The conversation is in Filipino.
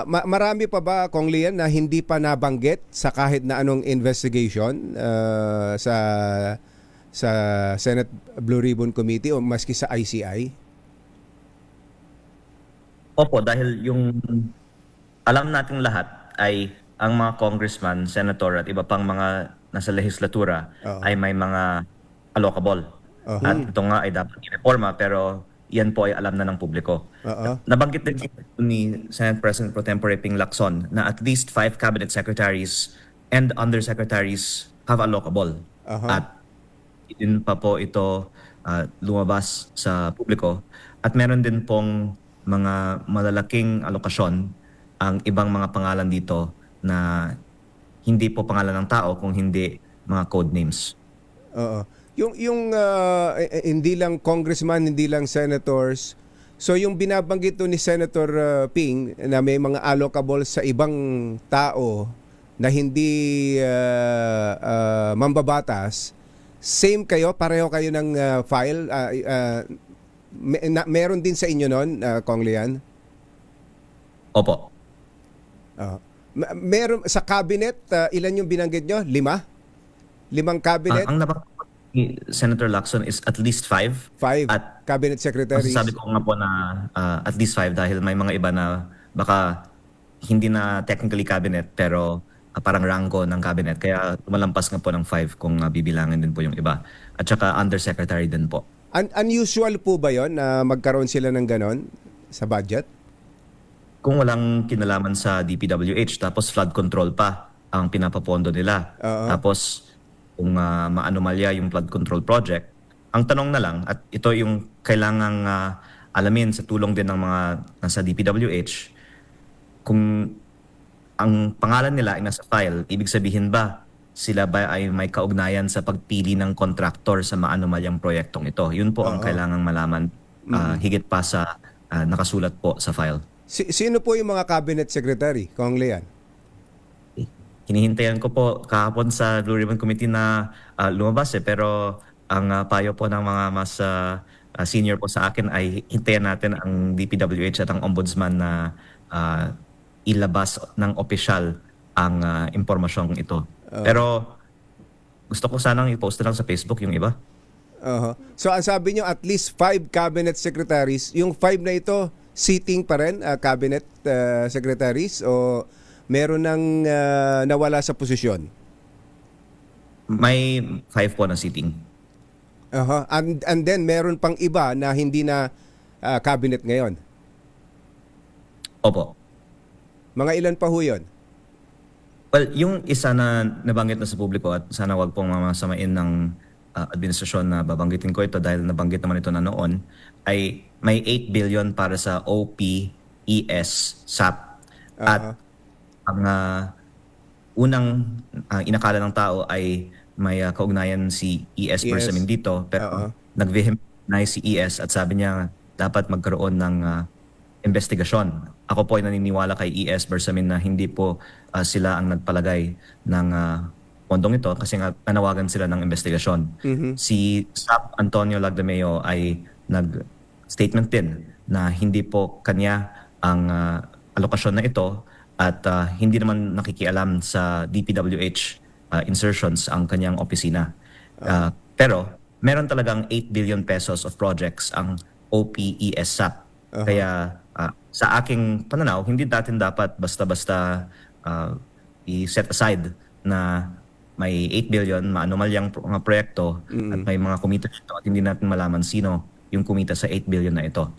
Marami pa ba, Kong Lian, na hindi pa nabanggit sa kahit na anong investigation sa Senate Blue Ribbon Committee o maski sa ICI? Opo, dahil yung alam nating lahat ay ang mga congressman, senator at iba pang mga nasa legislatura Oo. ay may mga allocable. Oo. At ito nga ay dapat i-reforma pero yan po ay alam na ng publiko. Oo. Nabanggit din ni Senate President Pro Tempore Ping Lacson na at least 5 cabinet secretaries and undersecretaries have allocable. Aha. At din pa po ito lumabas sa publiko. At meron din pong mga malalaking alokasyon ang ibang mga pangalan dito na hindi po pangalan ng tao kung hindi mga code names. Oo. Yung hindi lang congressman, hindi lang senators. So yung binabanggit to ni Senator Ping na may mga allocable sa ibang tao na hindi mambabatas, same kayo, pareho kayo ng file. Meron din sa inyo noon, Kong Lian? Opo. Meron sa cabinet, ilan yung binanggit nyo? 5? 5 cabinet? Ang nabanggit ni Senator Lacson is at least 5. 5 At cabinet secretaries? sabi ko nga po na at least 5 dahil may mga iba na baka hindi na technically cabinet pero parang rango ng cabinet. Kaya tumalampas nga po ng 5 kung bibilangin din po yung iba. At saka undersecretary din po. Unusual po ba yon na magkaroon sila ng ganon sa budget? Kung walang kinalaman sa DPWH tapos flood control pa ang pinapapondo nila. Oo. Tapos kung maanomalya yung flood control project, ang tanong na lang at ito yung kailangang alamin sa tulong din ng mga nasa DPWH, kung ang pangalan nila ay nasa file, ibig sabihin ba sila ba ay may kaugnayan sa pagpili ng kontraktor sa maanomalyang proyektong ito? Yun po ang kailangang malaman higit pa sa nakasulat po sa file. Sino po yung mga cabinet secretary, Kong Lian? Hinihintayan ko po kahapon sa Blue Ribbon Committee na lumabas pero ang payo po ng mga mas senior po sa akin ay hintayan natin ang DPWH at ang Ombudsman na ilabas ng opisyal ang impormasyong ito. Pero gusto ko sanang i-post na lang sa Facebook yung iba. So ang sabi nyo, at least 5 cabinet secretaries. Yung 5 na ito, sitting pa rin, cabinet secretaries, o meron nang nawala sa posisyon? May 5 po na sitting. And then meron pang iba na hindi na cabinet ngayon. Opo. Mga ilan pa ho yun? Well, yung isa na nabanggit na sa publiko at sana wag pong mamasamain ng administrasyon na babanggitin ko ito dahil nabanggit naman ito na noon, ay may 8 billion para sa OPES SAP. At ang unang inakala ng tao ay may kaugnayan si ES Bersamin dito, pero nag-vehemenize si ES at sabi niya dapat magkaroon ng investigasyon. Ako po ay naniniwala kay ES Bersamin na hindi po sila ang nagpalagay ng pondong ito kasi nga nanawagan sila ng investigasyon. Si SAP Antonio Lagdameo ay nag-statement din na hindi po kanya ang alokasyon na ito at hindi naman nakikialam sa DPWH insertions ang kanyang opisina. Pero meron talagang 8 billion pesos of projects ang OPES SAP. Kaya sa aking pananaw, hindi natin dapat basta-basta i-set aside na may 8 billion maanomalyang mga proyekto at may mga kumita dito at hindi natin malaman sino yung kumita sa 8 billion na ito.